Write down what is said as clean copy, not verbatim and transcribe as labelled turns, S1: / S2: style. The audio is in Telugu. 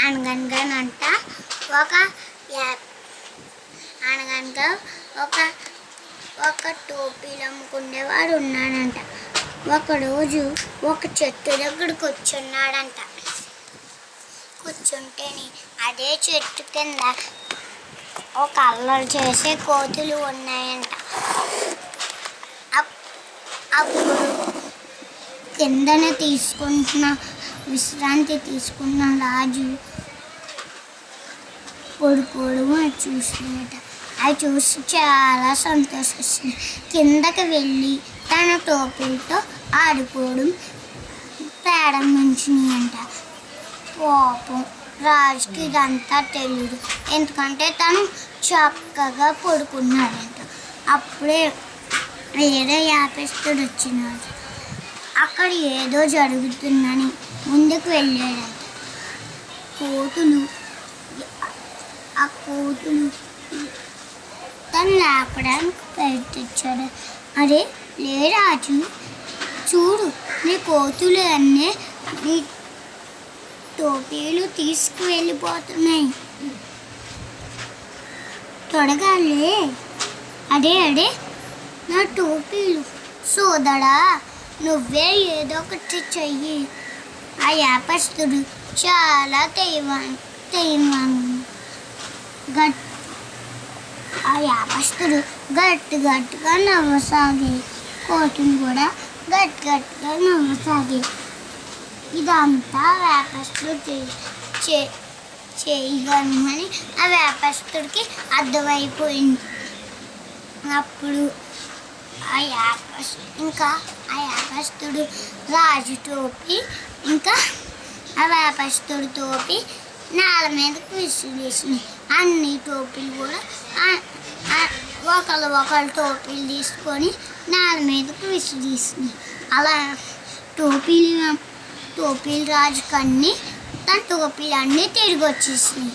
S1: అనగనగానంట ఒక అనగనగా ఒక ఒక టోపీలు అమ్ముకునేవాడు ఉన్నాడంట. ఒకరోజు ఒక చెట్టు దగ్గర కూర్చున్నాడంట. కూర్చుంటేనే అదే చెట్టు కింద ఒక అల్లరి చేసే కోతులు ఉన్నాయంట. అప్పుడు కిందన విశ్రాంతి తీసుకున్న రాజు పడుకోవడం అది చూసినట. అది చూసి చాలా సంతోషిస్తుంది. కిందకి వెళ్ళి తన టోపీలతో ఆడుకోవడం ప్రారంభించినాయంట. పాపం రాజుకి ఇదంతా తెలియదు, ఎందుకంటే తను చక్కగా పడుకున్నాడంట. అప్పుడే వేరే యాపస్తుడు వచ్చినాడు. అక్కడ ఏదో జరుగుతుందని ముందుకు వెళ్ళాడంట. ఆ కోతులు తను లేపడానికి ప్రయత్నించాడు. అరే లే రాజు, చూడు నీ కోతులు అన్నీ నీ టోపీలు తీసుకువెళ్ళిపోతున్నాయి, త్వరగా లే. అడే నా టోపీలు, సోదరా నువ్వే ఏదో ఒకటి చెయ్యి. ఆ యాపస్తుడు చాలా ఆ యాపస్తుడు గట్టిగా నవ్వసాగి, కోతులు కూడా గట్టిగా నవ్వసాగి. ఇదంతా వేపస్తుడు చేయగలమని ఆ వేపస్తుడికి అర్థమైపోయింది. అప్పుడు ఆ యాపస్తుడు రాజు టోపీ ఇంకా ఆ వేపస్తుడి టోపీ నేల మీదకి విసిరేసినాయి. అన్ని టోపీలు కూడా ఒకళ్ళు టోపీలు తీసుకొని నేల మీదకి విసిరేసినాయి. అలా టోపీలు రాజుకు అన్నీ తన టోపీలు అన్నీ తిరిగి వచ్చేసినాయి.